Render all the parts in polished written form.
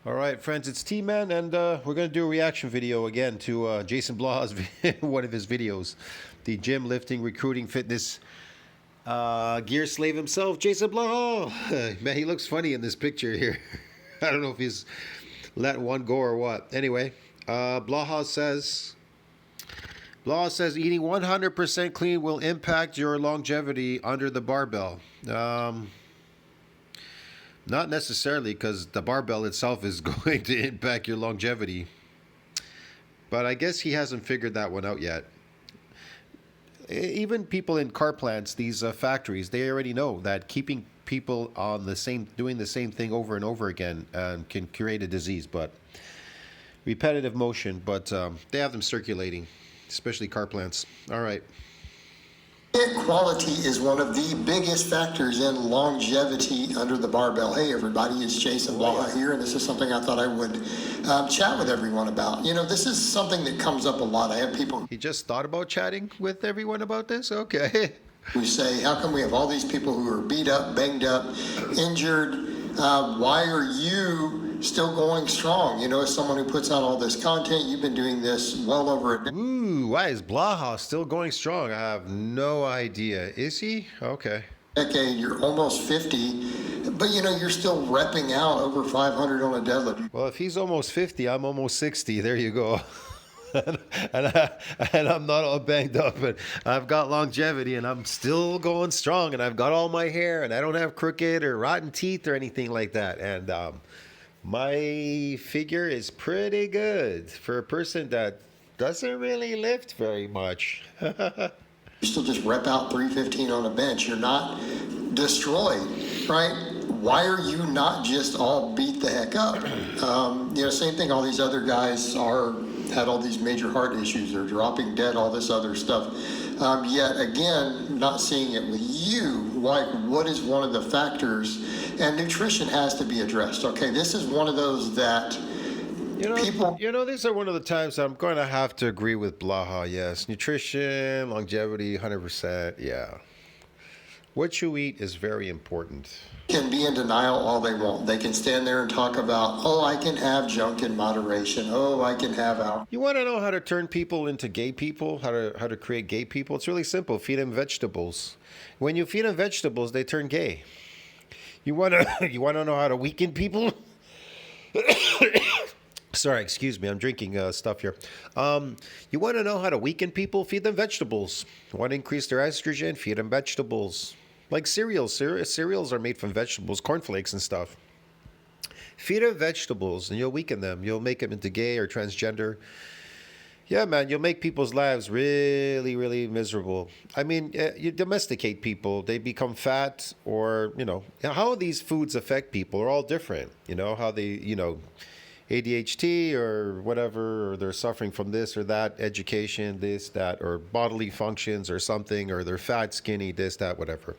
All right, friends, it's T-Man, and we're going to do a reaction video again to Jason Blaha's one of his videos. The gym, lifting, recruiting, fitness gear slave himself, Jason Blaha. Man, he looks funny in this picture here. I don't know if he's let one go or what. Anyway, Blaha says eating 100% clean will impact your longevity under the barbell. Not necessarily, because the barbell itself is going to impact your longevity. But I guess he hasn't figured that one out yet. Even people in car plants, these factories, they already know that keeping people on doing the same thing over and over again can create a disease. But repetitive motion, but they have them circulating, especially car plants. All right. Quality is one of the biggest factors in longevity under the barbell. Hey everybody, it's Jason Blaha here, and this is something I thought I would chat with everyone about. You know, this is something that comes up a lot. I have people... He just thought about chatting with everyone about this? Okay. We say, how come we have all these people who are beat up, banged up, injured? Why are you still going strong? You know, as someone who puts out all this content, you've been doing this well over a decade. Ooh, why is Blaha still going strong? I have no idea. Is he? Okay. You're almost 50, but you know, you're still repping out over 500 on a deadlift. Well, if he's almost 50, I'm almost 60. There you go. and I'm not all banged up, and I've got longevity, and I'm still going strong, and I've got all my hair, and I don't have crooked or rotten teeth or anything like that. And my figure is pretty good for a person that doesn't really lift very much. You still just rep out 315 on a bench. You're not destroyed, right? Why are you not just all beat the heck up? You know, same thing. All these other guys had all these major heart issues. They're dropping dead, all this other stuff. Yet again, not seeing it with you. Like, what is one of the factors? And nutrition has to be addressed. Okay, this is one of those that these are one of the times I'm going to have to agree with Blaha. Yes, nutrition, longevity, 100%. Yeah, what you eat is very important. Can be in denial all they want. They can stand there and talk about, oh, I can have junk in moderation. Oh, I can have alcohol. You want to know how to turn people into gay people? How to create gay people? It's really simple. Feed them vegetables. When you feed them vegetables, they turn gay. You want to know how to weaken people? Sorry, excuse me. I'm drinking stuff here. You want to know how to weaken people? Feed them vegetables. You want to increase their estrogen? Feed them vegetables. Like cereals. Cereals are made from vegetables, cornflakes and stuff. Feed them vegetables and you'll weaken them. You'll make them into gay or transgender. Yeah, man, you'll make people's lives really, really miserable. I mean, you domesticate people. They become fat, or, you know, how these foods affect people are all different. You know, how they, you know, ADHD or whatever, or they're suffering from this or that, education, this, that, or bodily functions or something, or they're fat, skinny, this, that, whatever.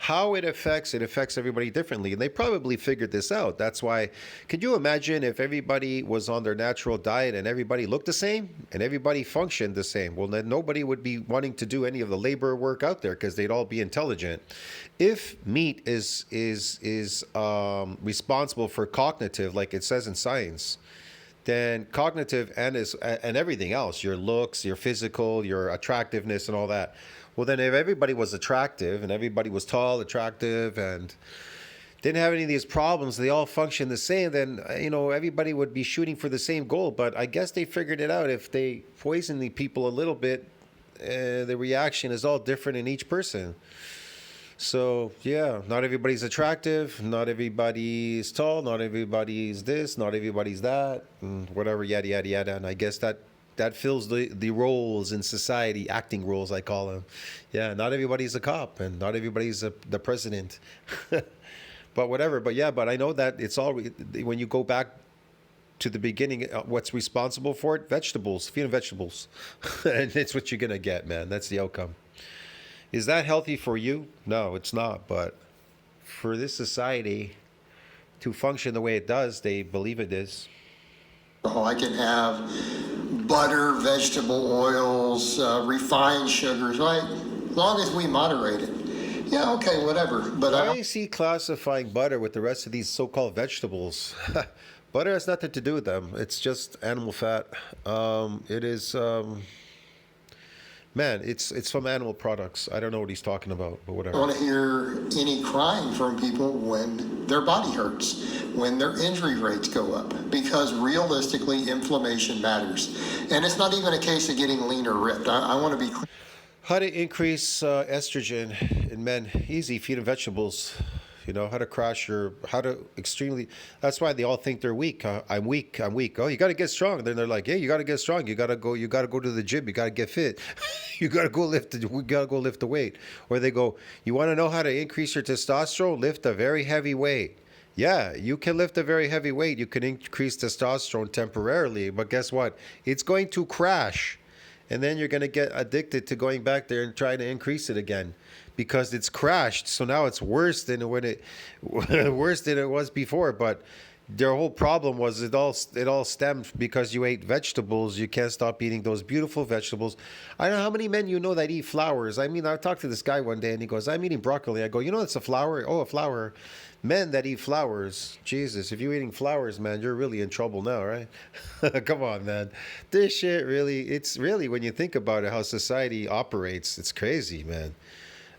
How it affects everybody differently. And they probably figured this out. That's why, could you imagine if everybody was on their natural diet and everybody looked the same and everybody functioned the same? Well, then nobody would be wanting to do any of the labor work out there because they'd all be intelligent. If meat is responsible for cognitive, like it says in science, then cognitive and everything else, your looks, your physical, your attractiveness and all that. Well, then if everybody was attractive and everybody was tall, attractive, and didn't have any of these problems, they all function the same, then, you know, everybody would be shooting for the same goal. But I guess they figured it out. If they poison the people a little bit, the reaction is all different in each person. So, yeah, not everybody's attractive, not everybody's tall, not everybody's this, not everybody's that, and whatever, yada, yada, yada. And I guess that fills the roles in society, acting roles, I call them. Yeah, not everybody's a cop, and not everybody's the president. But whatever, but I know that it's all, when you go back to the beginning, what's responsible for it? Vegetables, feed them vegetables. And it's what you're going to get, man. That's the outcome. Is that healthy for you? No, it's not. But for this society to function the way it does, they believe it is. Oh, I can have butter, vegetable oils, refined sugars, right? As long as we moderate it. Yeah, okay, whatever. But Why is he classifying butter with the rest of these so-called vegetables? Butter has nothing to do with them. It's just animal fat. It is, man. It's from animal products. I don't know what he's talking about, but I whatever. don't want to hear any crying from people when their body hurts, when their injury rates go up, because realistically, inflammation matters. And it's not even a case of getting lean or ripped. I want to be clear. How to increase estrogen in men? Easy. Feed them vegetables. You know how to how to extremely. That's why they all think they're weak. I'm weak. I'm weak. Oh, you got to get strong. Then they're like, hey, you got to get strong. You got to go. You got to go to the gym. You got to get fit. You got to go lift. We got to go lift the weight. Or they go, you want to know how to increase your testosterone? Lift a very heavy weight. Yeah, you can lift a very heavy weight. You can increase testosterone temporarily, but guess what? It's going to crash. And then you're going to get addicted to going back there and trying to increase it again because it's crashed. So now it's worse than when it worse than it was before. But their whole problem was it all stemmed because you ate vegetables. You can't stop eating those beautiful vegetables. I don't know how many men you know that eat flowers. I mean, I talked to this guy one day and he goes, I'm eating broccoli. I go, you know, it's a flower. Oh, a flower. Men that eat flowers, Jesus, if you're eating flowers, man, you're really in trouble now, right? Come on, man. This shit really, it's really, when you think about it, how society operates, it's crazy, man.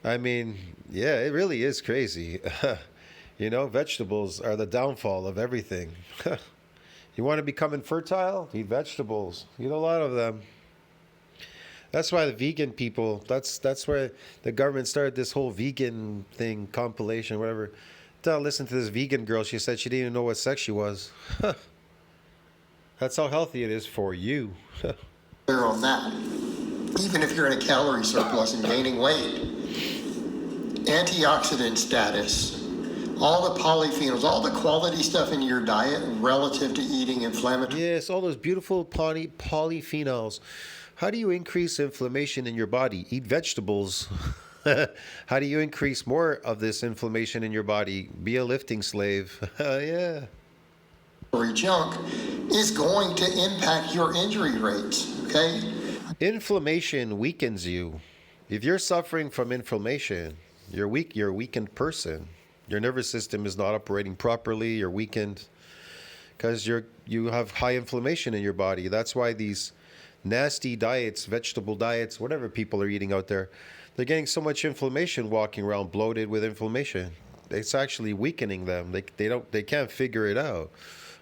I mean, yeah, it really is crazy. You know, vegetables are the downfall of everything. You want to become infertile? Eat vegetables. Eat a lot of them. That's why the vegan people, that's where the government started this whole vegan thing, compilation, whatever. Listen to this vegan girl. She said she didn't even know what sex she was. That's how healthy it is for you. Clear on that. Even if you're in a calorie surplus and gaining weight, antioxidant status, all the polyphenols, all the quality stuff in your diet relative to eating inflammatory. Yes, all those beautiful polyphenols. How do you increase inflammation in your body? Eat vegetables. How do you increase more of this inflammation in your body? Be a lifting slave. Yeah. Junk is going to impact your injury rates, okay? Inflammation weakens you. If you're suffering from inflammation, you're weak, you're a weakened person. Your nervous system is not operating properly, you're weakened because you have high inflammation in your body. That's why these nasty diets, vegetable diets, whatever people are eating out there, they're getting so much inflammation walking around bloated with inflammation. It's actually weakening them. They can't figure it out.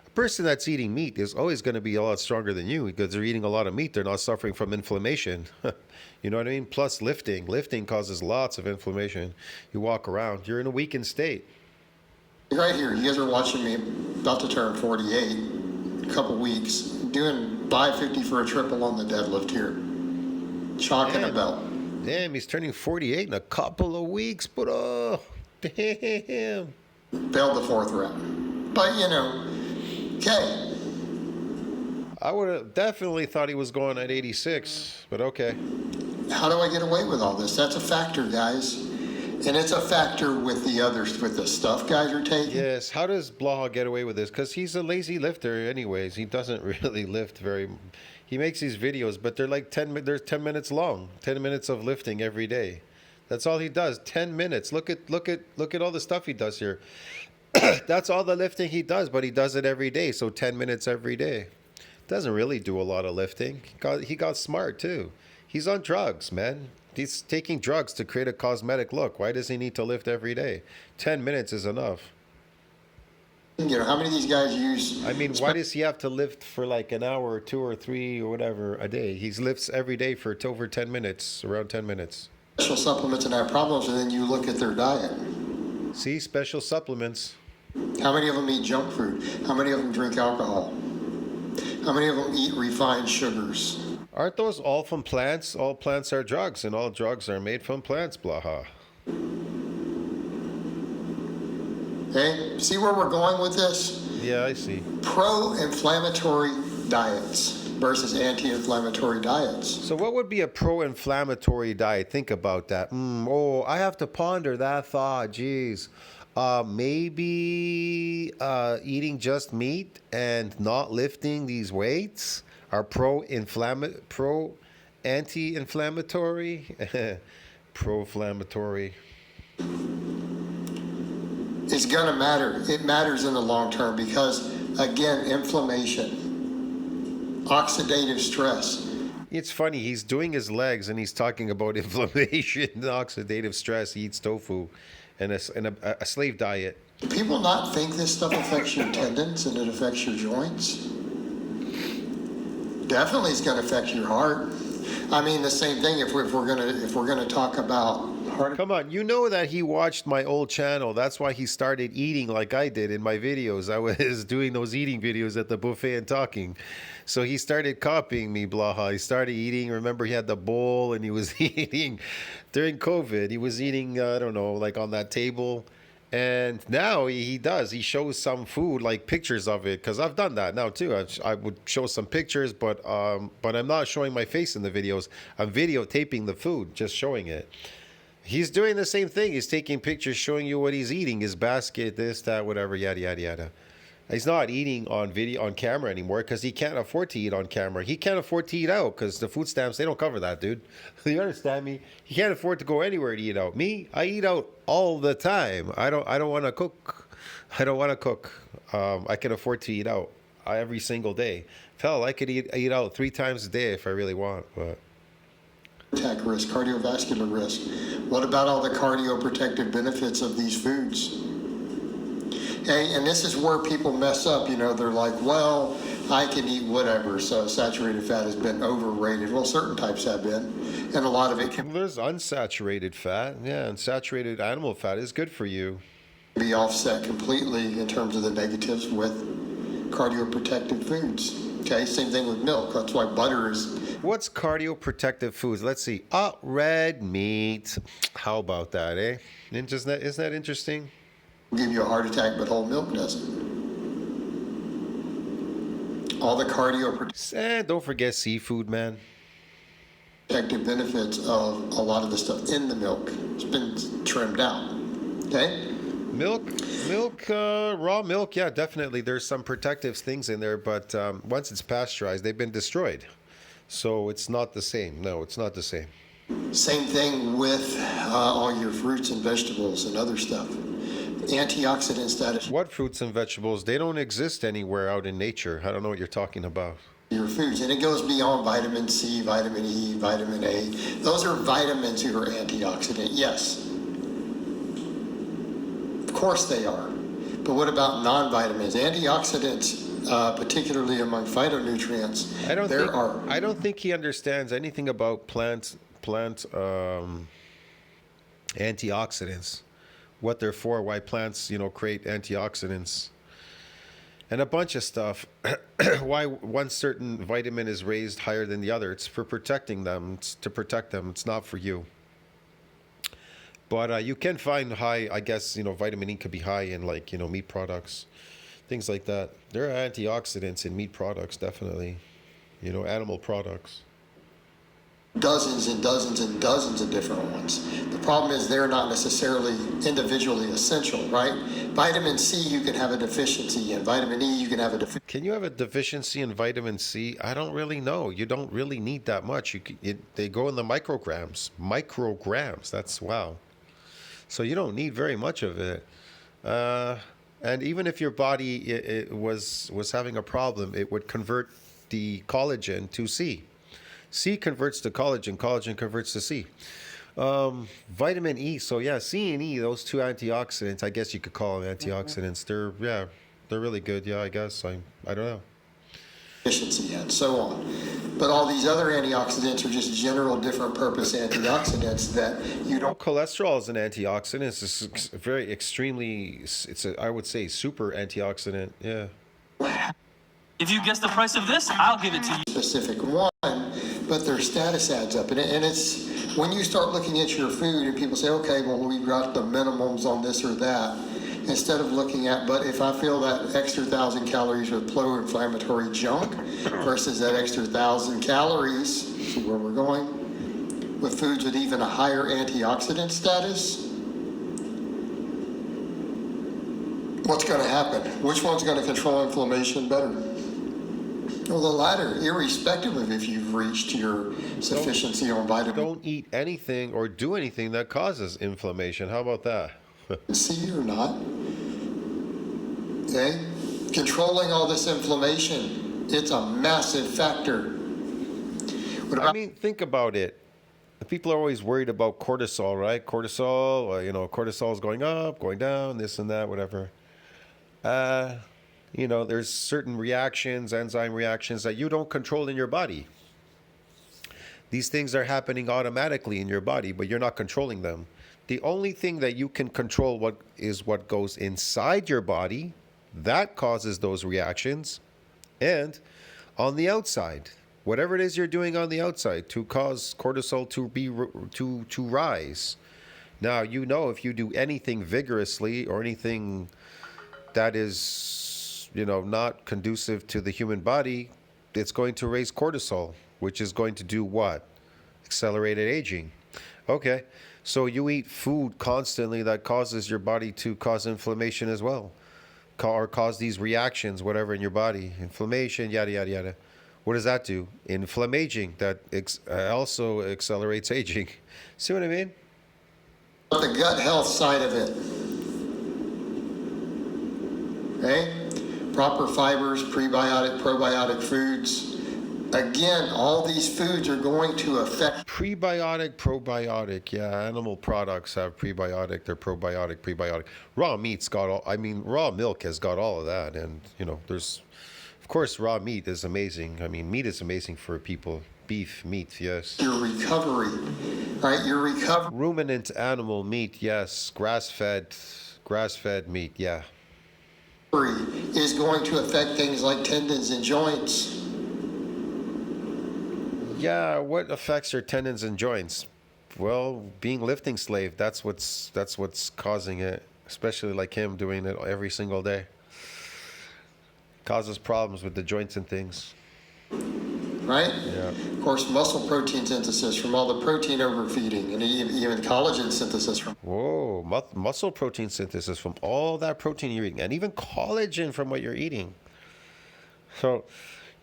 A person that's eating meat is always going to be a lot stronger than you because they're eating a lot of meat. They're not suffering from inflammation. You know what I mean? Plus lifting. Lifting causes lots of inflammation. You walk around, you're in a weakened state. Right here, you guys are watching me about to turn 48, a couple weeks, doing 550 for a triple on the deadlift here. Chalking a belt. Damn, he's turning 48 in a couple of weeks, but oh, damn. Failed the fourth round. But, you know, okay. I would have definitely thought he was going at 86, but okay. How do I get away with all this? That's a factor, guys. And it's a factor with the others, with the stuff guys are taking. Yes, how does Blaha get away with this? Because he's a lazy lifter anyways. He doesn't really lift very. He makes these videos, but they're like they're 10 minutes long. 10 minutes of lifting every day. That's all he does. 10 minutes. Look at all the stuff he does here. That's all the lifting he does, but he does it every day. So 10 minutes every day. Doesn't really do a lot of lifting. He got smart too. He's on drugs, man. He's taking drugs to create a cosmetic look. Why does he need to lift every day? 10 minutes is enough. You know, how many of these guys use... I mean, why does he have to lift for like an hour or 2 or 3 or whatever a day? He lifts every day for over 10 minutes, around 10 minutes. Special supplements and have problems, and then you look at their diet. See, special supplements. How many of them eat junk food? How many of them drink alcohol? How many of them eat refined sugars? Aren't those all from plants? All plants are drugs, and all drugs are made from plants, Blaha. Okay, see where we're going with this? Yeah, I see. Pro-inflammatory diets versus anti-inflammatory diets. So what would be a pro-inflammatory diet? Think about that. I have to ponder that thought. Jeez. Maybe eating just meat and not lifting these weights are anti-inflammatory, pro-inflammatory. It's going to matter. It matters in the long term because, again, inflammation, oxidative stress. It's funny. He's doing his legs and he's talking about inflammation, oxidative stress. He eats tofu, and a slave diet. Do people not think this stuff affects your tendons and it affects your joints? Definitely, it's going to affect your heart. I mean, the same thing. If we're gonna talk about heart. Come on, you know that he watched my old channel. That's why he started eating like I did in my videos. I was doing those eating videos at the buffet and talking. So he started copying me, Blaha. He started eating. Remember, he had the bowl and he was eating during COVID. He was eating, I don't know, like on that table. And now he does. He shows some food, like pictures of it, because I've done that now too. I would show some pictures, but I'm not showing my face in the videos. I'm videotaping the food, just showing it. He's doing the same thing. He's taking pictures, showing you what he's eating, his basket, this, that, whatever, yada, yada, yada. He's not eating on camera anymore because he can't afford to eat on camera. He can't afford to eat out because the food stamps, they don't cover that, dude. You understand me? He can't afford to go anywhere to eat out. Me, I eat out all the time. I don't want to cook. I don't want to cook. I can afford to eat out every single day. Hell, I could eat out 3 times a day if I really want. But attack risk, cardiovascular risk. What about all the cardioprotective benefits of these foods? Okay, and this is where people mess up. You know, they're like, well, I can eat whatever, so saturated fat has been overrated. Well, certain types have been, and a lot of it can there's unsaturated fat. Yeah, unsaturated animal fat is good for you. be offset completely in terms of the negatives with cardioprotective foods. Okay, same thing with milk. That's why butter is. What's cardioprotective foods? Let's see. Red meat. How about that, eh? Isn't that interesting? Give you a heart attack, but whole milk doesn't. All the Don't forget seafood, man. protective benefits of a lot of the stuff in the milk has been trimmed out. Okay? Raw milk, yeah, definitely. There's some protective things in there, but once it's pasteurized, they've been destroyed. So it's not the same. No, it's not the same. Same thing with all your fruits and vegetables and other stuff. Antioxidant status. What fruits and vegetables? They don't exist anywhere out in nature. I don't know what you're talking about. Your foods, and it goes beyond vitamin C, vitamin E, vitamin A. Those are vitamins who are antioxidant, yes. Of course they are. But what about non-vitamins? Antioxidants, particularly among phytonutrients, I don't think he understands anything about plant antioxidants, what they're for, why plants, create antioxidants, and a bunch of stuff. Why one certain vitamin is raised higher than the other. It's for protecting them. It's to protect them. It's not for you. But you can find high, I guess, vitamin E could be high in meat products, things like that. There are antioxidants in meat products, definitely, animal products. Dozens and dozens and dozens of different ones. The problem is they're not necessarily individually essential, right? Vitamin C, you can have a deficiency in. Vitamin E, you can have a deficiency. Can you have a deficiency in vitamin C? I don't really know. You don't really need that much. They go in the micrograms. Micrograms. That's wow. So you don't need very much of it. And even if your body it was having a problem, it would convert the collagen to C. C converts to collagen. Collagen converts to C. Vitamin E. So yeah, C and E, those two antioxidants. I guess you could call them antioxidants. They're really good. Yeah, I guess. I don't know. Efficiency and so on. But all these other antioxidants are just general different purpose antioxidants that you don't. Cholesterol is an antioxidant. It's a very extremely. I would say super antioxidant. Yeah. If you guess the price of this, I'll give it to you. Specific one, but their status adds up. And it's when you start looking at your food and people say, okay, well, we've got the minimums on this or that, instead of looking at, but if I feel that extra 1,000 calories with pro-inflammatory junk versus that extra 1,000 calories, see where we're going, with foods with even a higher antioxidant status, what's going to happen? Which one's going to control inflammation better? Well, the latter, irrespective of if you've reached your sufficiency on vitamin Don't eat anything or do anything that causes inflammation. How about that? C or not. Okay? Controlling all this inflammation, it's a massive factor. What I about mean, think about it. People are always worried about cortisol, right? Cortisol, cortisol is going up, going down, this and that, whatever. There's certain reactions, enzyme reactions that you don't control in your body. These things are happening automatically in your body, but you're not controlling them. The only thing that you can control what goes inside your body that causes those reactions, and on the outside, whatever it is you're doing on the outside to cause cortisol to rise. Now, if you do anything vigorously or anything that is, not conducive to the human body, it's going to raise cortisol, which is going to do what? Accelerated aging. Okay, so you eat food constantly that causes your body to cause inflammation as well, or cause these reactions, whatever in your body, inflammation, yada, yada, yada. What does that do? Inflammaging, that also accelerates aging. See what I mean? the gut health side of it? Okay? Proper fibers, prebiotic, probiotic foods. Again, all these foods are going to affect. Prebiotic, probiotic. Yeah, animal products have prebiotic, they're probiotic, prebiotic. Raw meat's got raw milk has got all of that. And, of course, raw meat is amazing. Meat is amazing for people. Beef, meat, yes. Your recovery, right? Your recovery. Ruminant animal meat, yes. Grass-fed meat, yeah. Is going to affect things like tendons and joints. Yeah, what affects your tendons and joints? Well, being lifting slave, that's what's causing it, especially like him doing it every single day. Causes problems with the joints and things. Right? Yeah. Of course, muscle protein synthesis from all the protein overfeeding, and even collagen synthesis from. Whoa, muscle protein synthesis from all that protein you're eating, and even collagen from what you're eating. So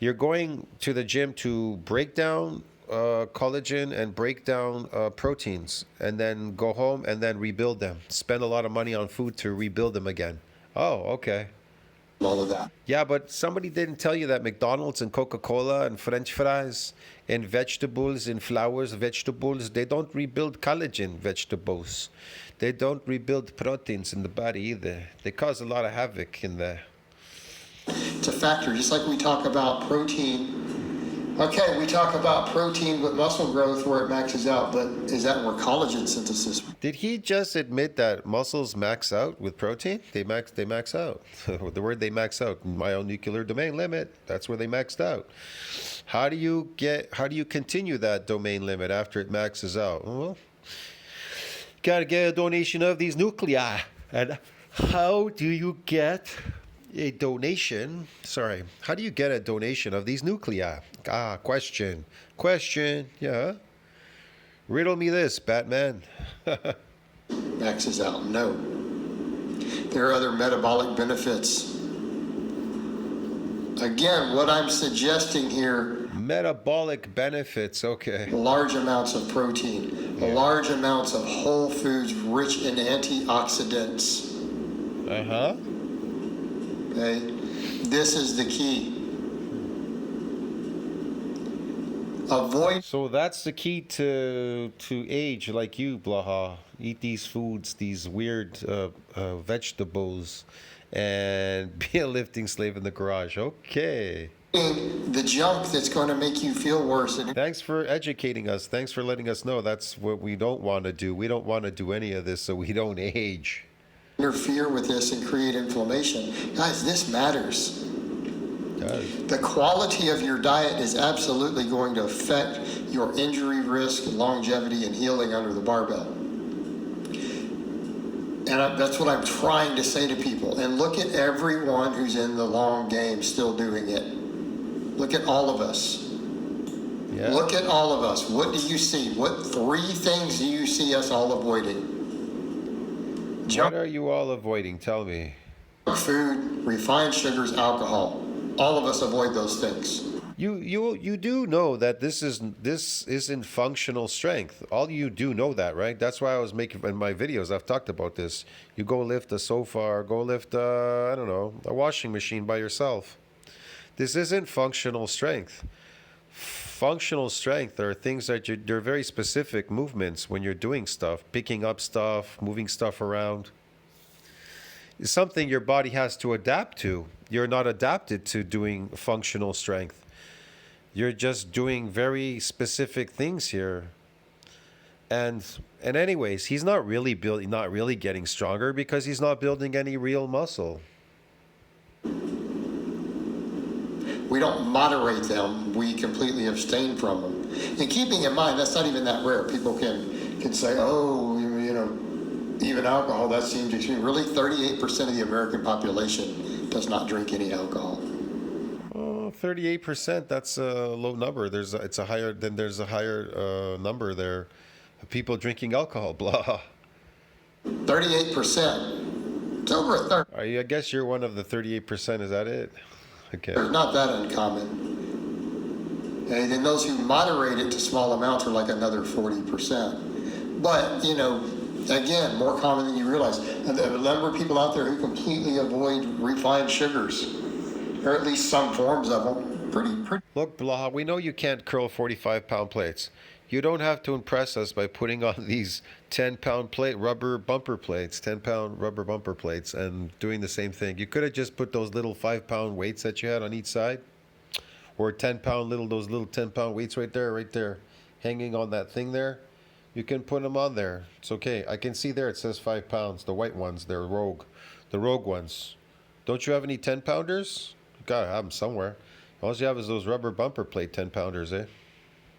you're going to the gym to break down collagen and break down proteins, and then go home and then rebuild them. Spend a lot of money on food to rebuild them again. Oh, okay. All of that. Yeah, but somebody didn't tell you that McDonald's and Coca-Cola and French fries and vegetables and vegetables, they don't rebuild collagen vegetables. They don't rebuild proteins in the body either. They cause a lot of havoc in there. It's a factor, just like we talk about protein. Okay, we talk about protein with muscle growth where it maxes out, but is that where collagen synthesis? Did he just admit that muscles max out with protein? They max out. The word they max out, myonuclear domain limit, that's where they maxed out. How do you continue that domain limit after it maxes out? Well, gotta get a donation of these nuclei. And how do you get a donation? How do you get a donation of these nuclei? Question. Yeah. Riddle me this, Batman. Maxes out. No. There are other metabolic benefits. Again, what I'm suggesting here. Metabolic benefits, okay. Large amounts of protein, large amounts of whole foods rich in antioxidants. Uh-huh. Okay? This is the key. Avoid. So that's the key to age like you, Blaha. Eat these foods, these weird vegetables, and be a lifting slave in the garage. Okay. The junk that's going to make you feel worse. Thanks for educating us. Thanks for letting us know that's what we don't want to do. We don't want to do any of this so we don't age. Interfere with this and create inflammation. Guys, this matters. The quality of your diet is absolutely going to affect your injury risk, longevity, and healing under the barbell. And that's what I'm trying to say to people. And look at everyone who's in the long game still doing it. Look at all of us. Yeah. Look at all of us. What do you see? What 3 things do you see us all avoiding? What are you all avoiding? Tell me. Food, refined sugars, alcohol. All of us avoid those things. You do know that this isn't functional strength. All you do know that, right? That's why I was making in my videos. I've talked about this. You go lift a sofa, or go lift I don't know, a washing machine by yourself. This isn't functional strength. Functional strength are things that they're very specific movements when you're doing stuff, picking up stuff, moving stuff around. It's something your body has to adapt to. You're not adapted to doing functional strength. You're just doing very specific things here. And anyways, he's not really getting stronger because he's not building any real muscle. We don't moderate them. We completely abstain from them. And keeping in mind, that's not even that rare. People can say, oh, you know, even alcohol, that seems extreme. Really, 38% of the American population does not drink any alcohol. 38%, that's a low number. There's a higher number there of people drinking alcohol. Blah. 38%. It's over a third. I guess you're one of the 38%. Is that it? Okay. It's not that uncommon. And then those who moderate it to small amounts are like another 40%. But, you know, again, more common than you realize. And there are a number of people out there who completely avoid refined sugars, or at least some forms of them. Pretty. Look, Blaha, we know you can't curl 45-pound plates. You don't have to impress us by putting on these 10-pound rubber bumper plates, 10-pound rubber bumper plates, and doing the same thing. You could have just put those little 5-pound weights that you had on each side, or those little 10-pound weights right there, hanging on that thing there. You can put them on there. It's okay. I can see there it says 5 pounds. The white ones, they're the rogue ones. Don't you have any 10-pounders? You gotta have them somewhere. All you have is those rubber bumper plate 10-pounders, eh?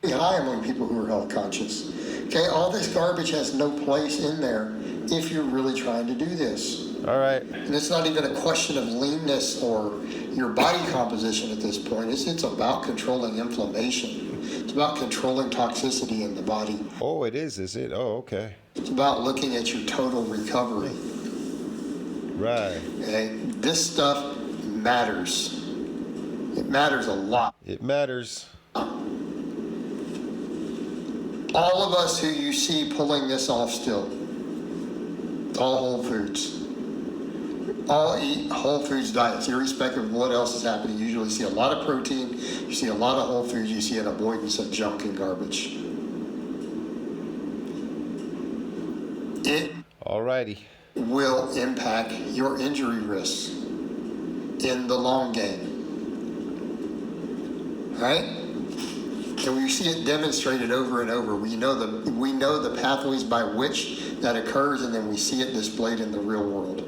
High among people who are health conscious. Okay, all this garbage has no place in there if you're really trying to do this. All right. And it's not even a question of leanness or your body composition at this point. It's about controlling inflammation. It's about controlling toxicity in the body. Oh, it is it? Oh, okay. It's about looking at your total recovery. Right. Okay, this stuff matters. It matters a lot. It matters. All of us who you see pulling this off still, all whole foods, all eat whole foods diets, irrespective of what else is happening. You usually see a lot of protein, you see a lot of whole foods, you see an avoidance of junk and garbage. It Alrighty. will impact your injury risks in the long game. All right? And we see it demonstrated over and over. We know the pathways by which that occurs, and then we see it displayed in the real world.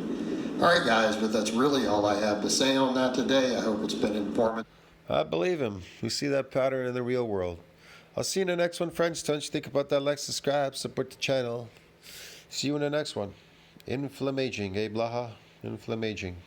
All right, guys, but that's really all I have to say on that today. I hope it's been informative. I believe him. We see that pattern in the real world. I'll see you in the next one, friends. Don't you think about that, like, subscribe, support the channel. See you in the next one. Inflammaging, eh, Blaha? Inflammaging.